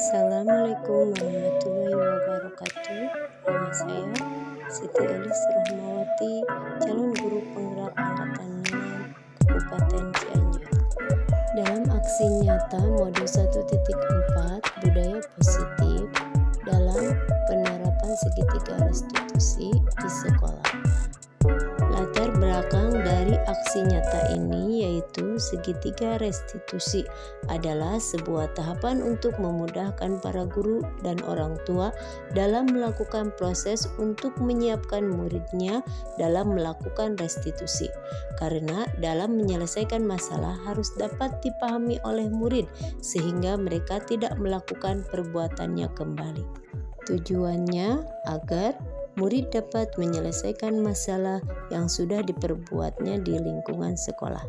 Assalamualaikum warahmatullahi wabarakatuh. Nama saya Siti Elis Rahmawati, calon guru penggerak angkatan 6 Kabupaten Cianjur. Dalam aksi nyata modul 1.4 budaya positif dalam penerapan segitiga restitusi di sekolah. Latar belakang dari aksi nyata ini yaitu segitiga restitusi adalah sebuah tahapan untuk memudahkan para guru dan orang tua dalam melakukan proses untuk menyiapkan muridnya dalam melakukan restitusi. Karena dalam menyelesaikan masalah harus dapat dipahami oleh murid sehingga mereka tidak melakukan perbuatannya kembali. Tujuannya agar murid dapat menyelesaikan masalah yang sudah diperbuatnya di lingkungan sekolah.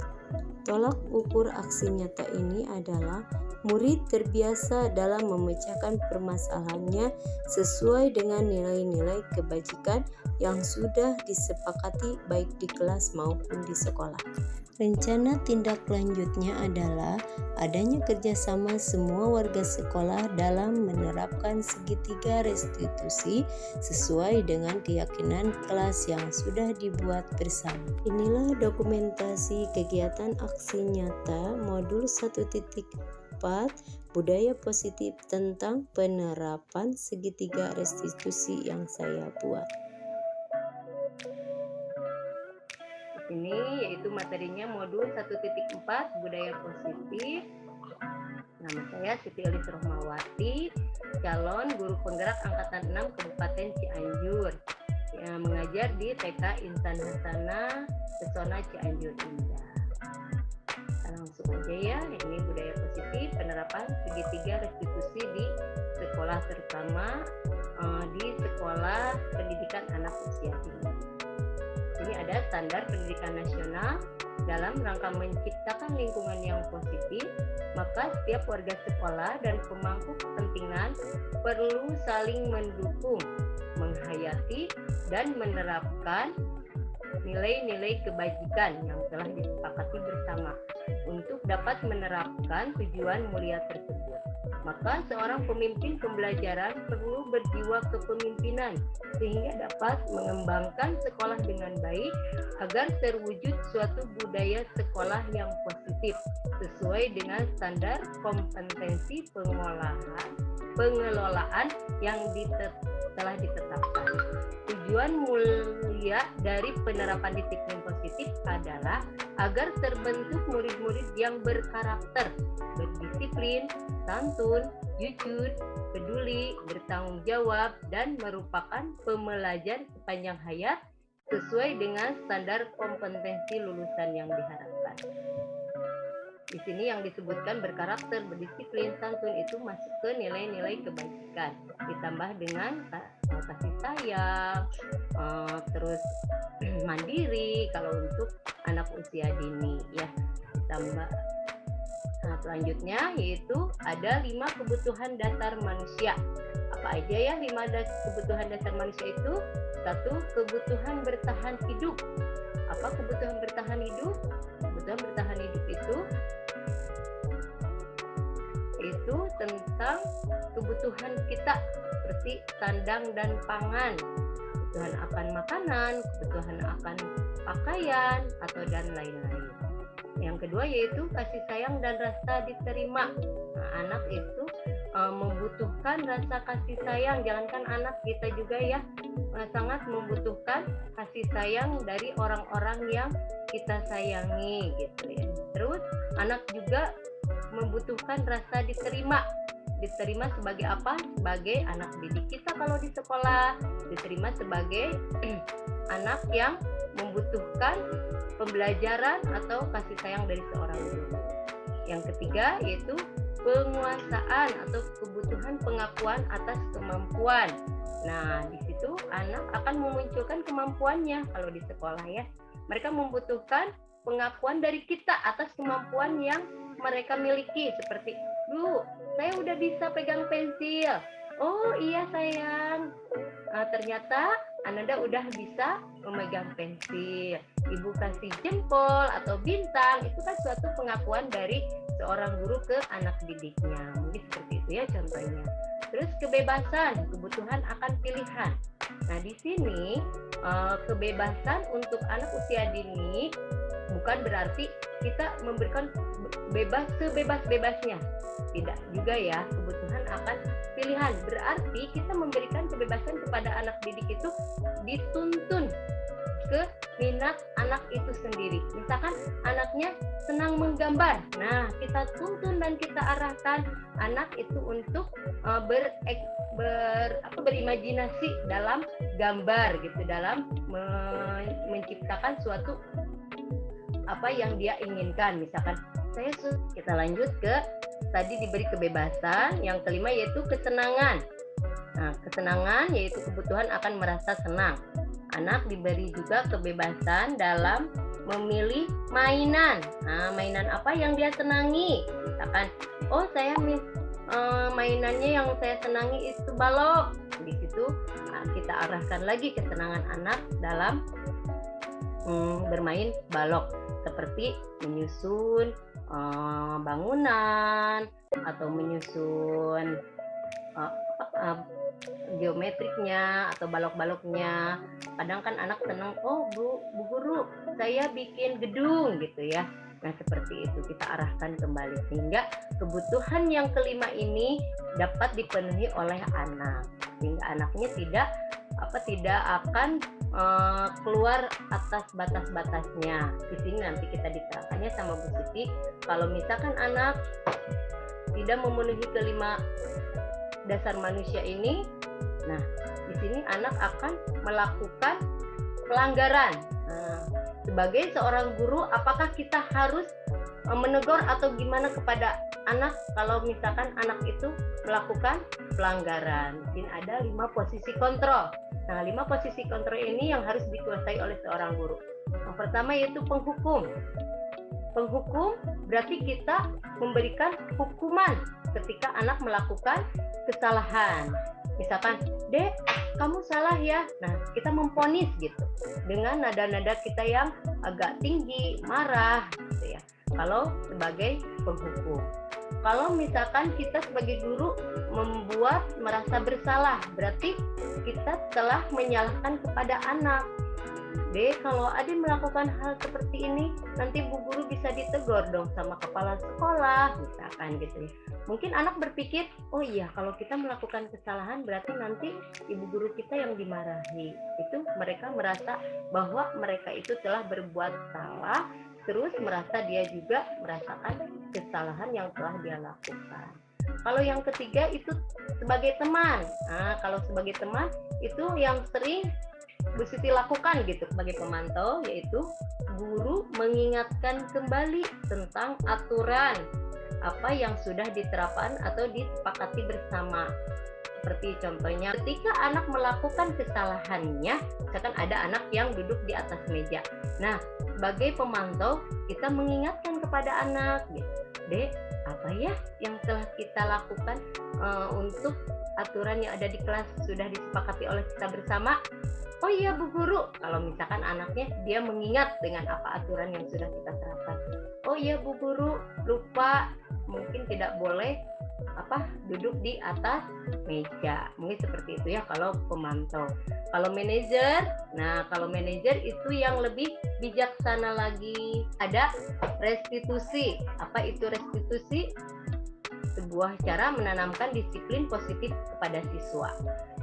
Tolak ukur aksi nyata ini adalah murid terbiasa dalam memecahkan permasalahannya sesuai dengan nilai-nilai kebajikan yang sudah disepakati baik di kelas maupun di sekolah. Rencana tindak lanjutnya adalah adanya kerjasama semua warga sekolah dalam menerapkan segitiga restitusi sesuai dengan keyakinan kelas yang sudah dibuat bersama. Inilah dokumentasi kegiatan aksi nyata modul 1.4 budaya positif tentang penerapan segitiga restitusi yang saya buat. Ini yaitu materinya modul 1.4 budaya positif. Nama saya Siti Elis Rahmawati, calon guru penggerak angkatan 6 Kabupaten Cianjur yang mengajar di TK Insan Hasanah Pesona Cianjur Indah. Langsung aja ya, ini budaya positif penerapan segitiga restitusi di sekolah, terutama di sekolah pendidikan anak usia dini. Ini ada standar pendidikan nasional dalam rangka menciptakan lingkungan yang positif, maka setiap warga sekolah dan pemangku kepentingan perlu saling mendukung, menghayati, dan menerapkan nilai-nilai kebajikan yang telah disepakati bersama untuk dapat menerapkan tujuan mulia tersebut. Maka seorang pemimpin pembelajaran perlu berjiwa kepemimpinan sehingga dapat mengembangkan sekolah dengan baik agar terwujud suatu budaya sekolah yang positif sesuai dengan standar kompetensi pengelolaan yang telah ditetapkan. Tujuan mulia dari penerapan disiplin positif adalah agar terbentuk murid-murid yang berkarakter, berdisiplin, santun, jujur, peduli, bertanggung jawab, dan merupakan pembelajar sepanjang hayat sesuai dengan standar kompetensi lulusan yang diharapkan. Di sini yang disebutkan berkarakter, berdisiplin, santun itu masuk ke nilai-nilai kebajikan, ditambah dengan kasih sayang, terus mandiri kalau untuk anak usia dini ya, ditambah. Nah, selanjutnya yaitu ada 5 kebutuhan dasar manusia. Apa aja ya 5 kebutuhan dasar manusia itu? 1. Kebutuhan bertahan hidup. Apa kebutuhan bertahan hidup? Kebutuhan bertahan hidup itu tentang kebutuhan kita seperti sandang dan pangan, kebutuhan akan makanan, kebutuhan akan pakaian, atau dan lain-lain. Yang kedua yaitu kasih sayang dan rasa diterima. Nah, anak itu membutuhkan rasa kasih sayang, jangankan anak, kita juga ya sangat membutuhkan kasih sayang dari orang-orang yang kita sayangi gitu ya. Terus anak juga membutuhkan rasa diterima. Diterima sebagai apa? Sebagai anak didik kita kalau di sekolah, diterima sebagai anak yang membutuhkan pembelajaran atau kasih sayang dari seorang guru. Yang ketiga yaitu penguasaan atau kebutuhan pengakuan atas kemampuan. Nah, di situ anak akan memunculkan kemampuannya kalau di sekolah ya. Mereka membutuhkan pengakuan dari kita atas kemampuan yang mereka miliki, seperti, "Bu, saya udah bisa pegang pensil." "Oh iya sayang, ternyata Ananda udah bisa memegang pensil, ibu kasih jempol atau bintang, itu kan suatu pengakuan dari seorang guru ke anak didiknya. Mungkin seperti itu ya contohnya. Terus kebebasan, kebutuhan akan pilihan. Nah di sini kebebasan untuk anak usia dini bukan berarti kita memberikan bebas sebebas-bebasnya. Tidak juga ya, kebutuhan akan pilihan. Berarti kita memberikan kebebasan kepada anak didik itu dituntun ke minat anak itu sendiri. Misalkan anaknya senang menggambar. Nah, kita tuntun dan kita arahkan anak itu untuk berimajinasi dalam gambar gitu, dalam menciptakan suatu apa yang dia inginkan. Misalkan kita lanjut ke tadi diberi kebebasan, yang kelima yaitu kesenangan. Nah, kesenangan yaitu kebutuhan akan merasa senang. Anak diberi juga kebebasan dalam memilih mainan. Nah, mainan apa yang dia senangi? Misalkan, oh saya mainannya yang saya senangi itu balok. Di situ kita arahkan lagi kesenangan anak dalam bermain balok, seperti menyusun bangunan atau menyusun geometriknya atau balok-baloknya. Kadang kan anak senang, oh bu guru saya bikin gedung gitu ya. Nah seperti itu kita arahkan kembali sehingga kebutuhan yang kelima ini dapat dipenuhi oleh anak, sehingga anaknya tidak akan keluar atas batas-batasnya. Di sini nanti kita diterangkannya sama Bu Siti. Kalau misalkan anak tidak memenuhi kelima dasar manusia ini, nah di sini anak akan melakukan pelanggaran. Nah, sebagai seorang guru, apakah kita harus menegur atau gimana kepada anak kalau misalkan anak itu melakukan pelanggaran? Mungkin ada 5 posisi kontrol. Nah, 5 posisi kontrol ini yang harus dikuasai oleh seorang guru. Yang pertama yaitu penghukum. Penghukum berarti kita memberikan hukuman ketika anak melakukan kesalahan. Misalkan, Dek, kamu salah ya. Nah, kita memvonis gitu dengan nada-nada kita yang agak tinggi, marah gitu ya. Kalau sebagai penghukum. Kalau misalkan kita sebagai guru membuat merasa bersalah, berarti kita telah menyalahkan kepada anak. Dek, kalau adik melakukan hal seperti ini, nanti bu guru bisa ditegur dong sama kepala sekolah, misalkan gitu ya. Mungkin anak berpikir, oh iya kalau kita melakukan kesalahan berarti nanti ibu guru kita yang dimarahi. Itu mereka merasa bahwa mereka itu telah berbuat salah, terus merasa dia juga merasakan kesalahan yang telah dia lakukan. Kalau yang ketiga itu sebagai teman. Nah, kalau sebagai teman itu yang sering Bu Siti lakukan gitu sebagai pemantau, yaitu guru mengingatkan kembali tentang aturan apa yang sudah diterapkan atau disepakati bersama. Seperti contohnya ketika anak melakukan kesalahannya, misalkan ada anak yang duduk di atas meja. Nah, sebagai pemantau kita mengingatkan kepada anak, gitu. Dek, apa ya yang telah kita lakukan untuk aturan yang ada di kelas sudah disepakati oleh kita bersama? Oh iya Bu Guru, kalau misalkan anaknya dia mengingat dengan apa aturan yang sudah kita terapkan. Oh iya Bu Guru, lupa, mungkin tidak boleh duduk di atas meja. Mungkin seperti itu ya kalau pemantau. Kalau manajer, nah kalau manajer itu yang lebih bijaksana lagi. Ada restitusi. Apa itu restitusi? Sebuah cara menanamkan disiplin positif kepada siswa.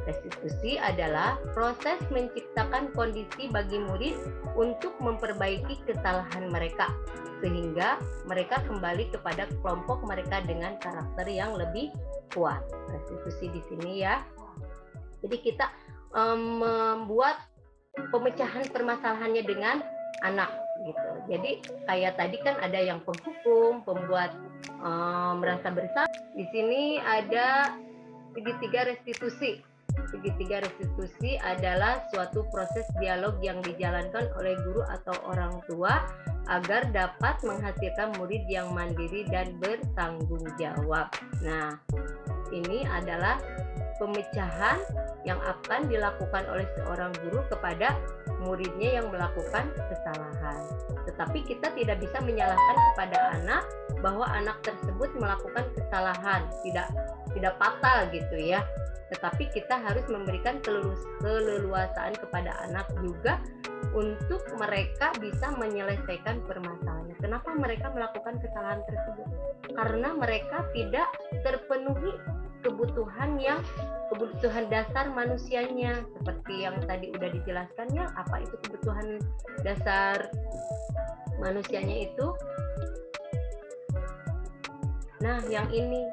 Restitusi adalah proses menciptakan kondisi bagi murid untuk memperbaiki kesalahan mereka, sehingga mereka kembali kepada kelompok mereka dengan karakter yang lebih kuat. Restitusi di sini ya. Jadi kita membuat pemecahan permasalahannya dengan anak gitu. Jadi kayak tadi kan ada yang penghukum, pembuat merasa bersalah. Di sini ada segitiga restitusi. Segitiga restitusi adalah suatu proses dialog yang dijalankan oleh guru atau orang tua agar dapat menghasilkan murid yang mandiri dan bertanggung jawab. Nah, ini adalah pemecahan yang akan dilakukan oleh seorang guru kepada muridnya yang melakukan kesalahan. Tetapi kita tidak bisa menyalahkan kepada anak bahwa anak tersebut melakukan kesalahan, tidak fatal gitu ya. Tetapi kita harus memberikan keleluasaan kepada anak juga untuk mereka bisa menyelesaikan permasalahannya. Kenapa mereka melakukan kesalahan tersebut? Karena mereka tidak terpenuhi kebutuhan dasar manusianya, seperti yang tadi udah dijelaskannya. Apa itu kebutuhan dasar manusianya itu? Nah, yang ini,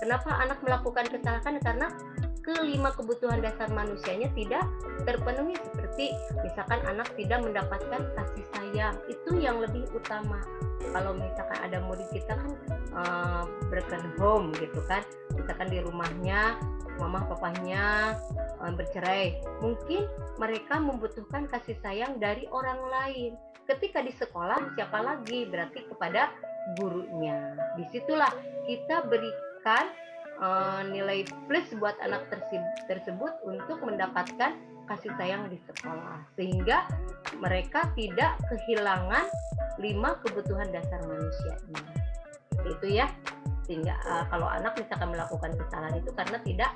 kenapa anak melakukan kesalahan? Karena kelima kebutuhan dasar manusianya tidak terpenuhi, seperti misalkan anak tidak mendapatkan kasih sayang, itu yang lebih utama. Kalau misalkan ada murid kita kan broken home gitu kan, misalkan di rumahnya mama papanya bercerai, mungkin mereka membutuhkan kasih sayang dari orang lain. Ketika di sekolah siapa lagi? Berarti kepada gurunya. Disitulah kita berikan nilai plus buat anak tersebut untuk mendapatkan kasih sayang di sekolah, sehingga mereka tidak kehilangan 5 kebutuhan dasar manusianya. Itu ya, sehingga kalau anak misalkan melakukan kesalahan itu karena tidak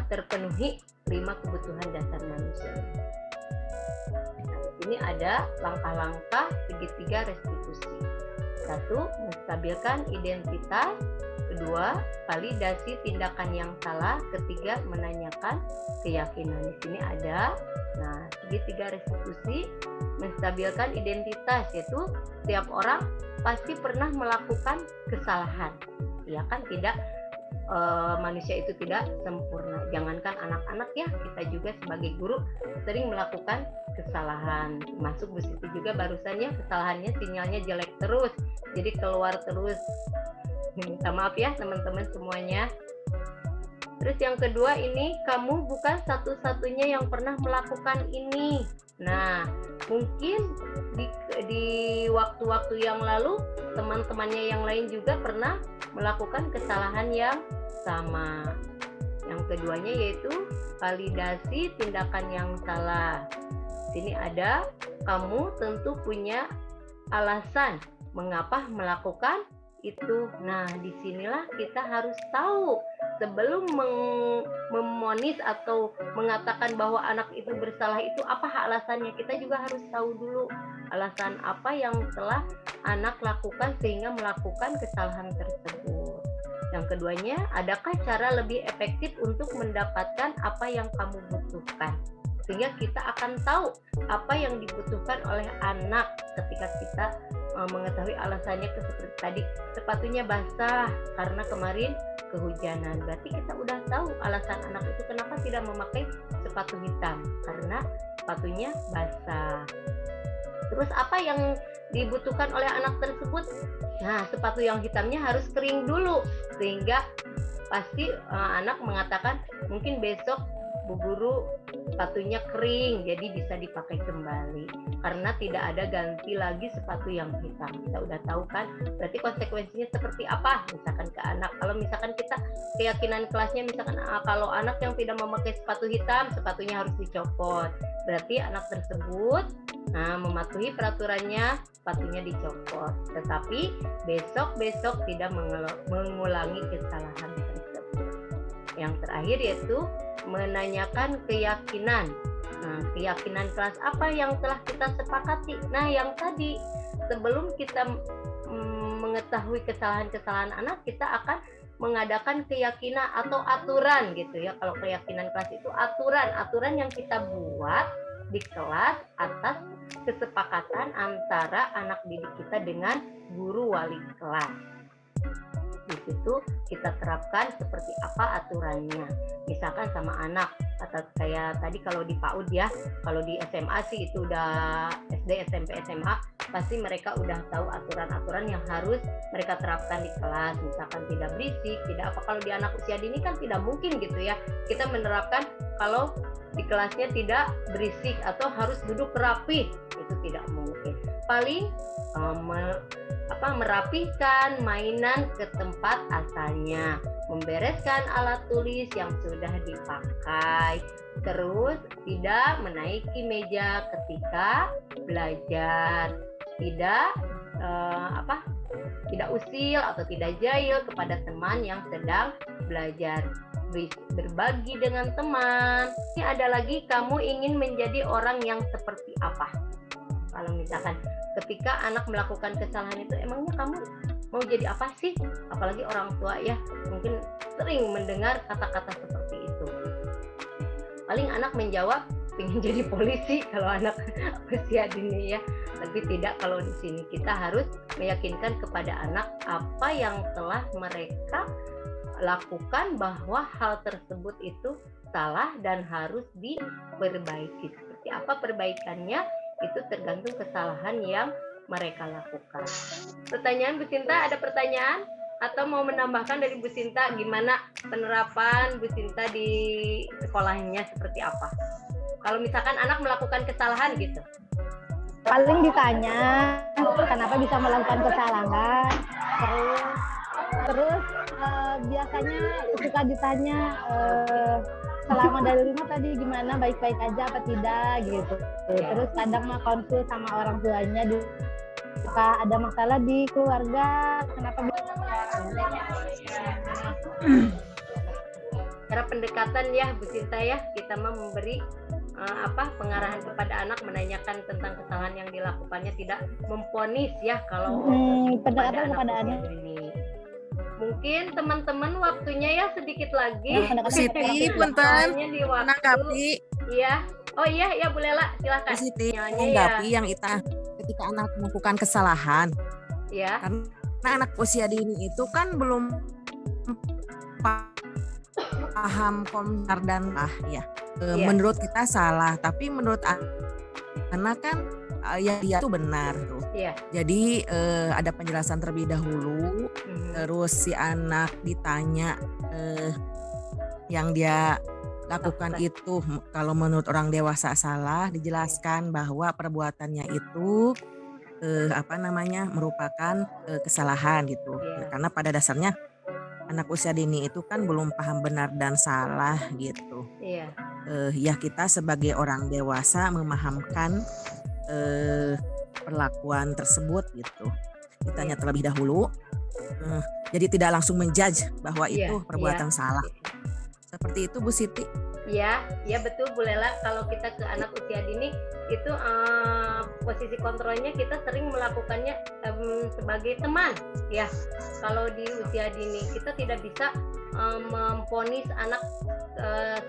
terpenuhi 5 kebutuhan dasar manusia. Nah, ini ada langkah-langkah segitiga restitusi. 1. Menstabilkan identitas. 2. Validasi tindakan yang salah. 3. Menanyakan keyakinan. Di sini ada, nah, segitiga restitusi. Menstabilkan identitas, yaitu setiap orang pasti pernah melakukan kesalahan, ya kan? Tidak, manusia itu tidak sempurna. Jangankan anak-anak ya, kita juga sebagai guru sering melakukan kesalahan. Masuk Bu Siti juga barusannya, kesalahannya sinyalnya jelek terus, jadi keluar terus. Minta maaf ya teman-teman semuanya. Terus yang kedua ini, kamu bukan satu-satunya yang pernah melakukan ini. Nah, mungkin di waktu-waktu yang lalu teman-temannya yang lain juga pernah melakukan kesalahan yang sama. Yang keduanya yaitu validasi tindakan yang salah. Sini ada, kamu tentu punya alasan mengapa melakukan itu. Nah, disinilah kita harus tahu sebelum memonis atau mengatakan bahwa anak itu bersalah itu apa alasannya. Kita juga harus tahu dulu alasan apa yang telah anak lakukan sehingga melakukan kesalahan tersebut. Yang keduanya, adakah cara lebih efektif untuk mendapatkan apa yang kamu butuhkan? Sehingga kita akan tahu apa yang dibutuhkan oleh anak ketika kita mengetahui alasannya. Seperti tadi, sepatunya basah karena kemarin kehujanan. Berarti kita udah tahu alasan anak itu kenapa tidak memakai sepatu hitam, karena sepatunya basah. Terus apa yang dibutuhkan oleh anak tersebut? Nah, sepatu yang hitamnya harus kering dulu, sehingga pasti anak mengatakan mungkin besok Bu Guru sepatunya kering, jadi bisa dipakai kembali karena tidak ada ganti lagi sepatu yang hitam. Kita udah tahu kan, berarti konsekuensinya seperti apa misalkan ke anak. Kalau misalkan kita keyakinan kelasnya misalkan kalau anak yang tidak memakai sepatu hitam, sepatunya harus dicopot, berarti anak tersebut mematuhi peraturannya, sepatunya dicopot, tetapi besok tidak mengulangi kesalahan tersebut. Yang terakhir yaitu menanyakan keyakinan. Nah, keyakinan kelas apa yang telah kita sepakati? Nah, yang tadi, sebelum kita mengetahui kesalahan-kesalahan anak, kita akan mengadakan keyakinan atau aturan gitu ya. Kalau keyakinan kelas itu aturan yang kita buat di kelas atas kesepakatan antara anak didik kita dengan guru wali kelas. Di situ kita terapkan seperti apa aturannya. Misalkan sama anak, atau kayak tadi kalau di PAUD ya, kalau di SMA sih itu udah SD, SMP, SMA, pasti mereka udah tahu aturan-aturan yang harus mereka terapkan di kelas. Misalkan tidak berisik, tidak apa. Kalau di anak usia dini kan tidak mungkin gitu ya, kita menerapkan kalau di kelasnya tidak berisik atau harus duduk rapi, itu tidak mungkin. Paling merapihkan mainan ke tempat asalnya, membereskan alat tulis yang sudah dipakai, terus tidak menaiki meja ketika belajar, tidak tidak usil atau tidak jahil kepada teman yang sedang belajar, berbagi dengan teman. Ini ada lagi, kamu ingin menjadi orang yang seperti apa? Kalau misalkan ketika anak melakukan kesalahan itu, emangnya kamu mau jadi apa sih? Apalagi orang tua ya, mungkin sering mendengar kata-kata seperti itu. Paling anak menjawab ingin jadi polisi kalau anak usia dini ya. Tapi tidak, kalau di sini kita harus meyakinkan kepada anak apa yang telah mereka lakukan, bahwa hal tersebut itu salah dan harus diperbaiki. Seperti apa perbaikannya itu tergantung kesalahan yang mereka lakukan. Pertanyaan Bu Sinta, ada pertanyaan? Atau mau menambahkan dari Bu Sinta, gimana penerapan Bu Sinta di sekolahnya seperti apa? Kalau misalkan anak melakukan kesalahan gitu. Paling ditanya kenapa bisa melakukan kesalahan, terus biasanya suka ditanya selama dari rumah tadi gimana, baik-baik aja apa tidak gitu. Terus kadang mah konsul sama orang tuanya, suka ada masalah di keluarga, kenapa cara pendekatan ya Bu Sinta ya, kita mah memberi pengarahan kepada anak, menanyakan tentang kesalahan yang dilakukannya, tidak memponis ya kalau pendekatan kepada anak ini. Mungkin teman-teman waktunya ya sedikit lagi. Siti, punten menanggapi. Iya. Oh iya Bu Lela, silakan. Siti, menanggapi yang ketika anak melakukan kesalahan. Ya. Karena anak usia dini itu kan belum paham benar dan ya. Menurut kita salah, tapi menurut anak kan ya dia itu benar tuh. Jadi ada penjelasan terlebih dahulu, terus si anak ditanya yang dia lakukan itu kalau menurut orang dewasa salah, dijelaskan bahwa perbuatannya itu merupakan kesalahan gitu. Karena pada dasarnya anak usia dini itu kan belum paham benar dan salah gitu. Ya kita sebagai orang dewasa memahamkan perlakuan tersebut gitu. Ditanya terlebih dahulu, jadi tidak langsung menjudge bahwa itu perbuatan salah. Seperti itu Bu Siti. Ya betul Bu Lela. Kalau kita ke anak usia dini itu posisi kontrolnya kita sering melakukannya sebagai teman ya. Kalau di usia dini kita tidak bisa memvonis anak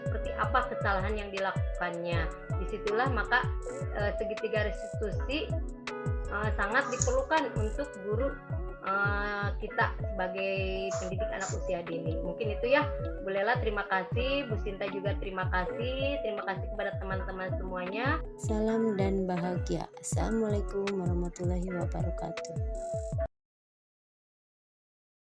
seperti apa kesalahan yang dilakukannya. Disitulah maka segitiga restitusi sangat diperlukan untuk guru kita sebagai pendidik anak usia dini. Mungkin itu ya Bu Lela, terima kasih. Bu Sinta juga terima kasih. Terima kasih kepada teman-teman semuanya. Salam dan bahagia. Assalamualaikum warahmatullahi wabarakatuh.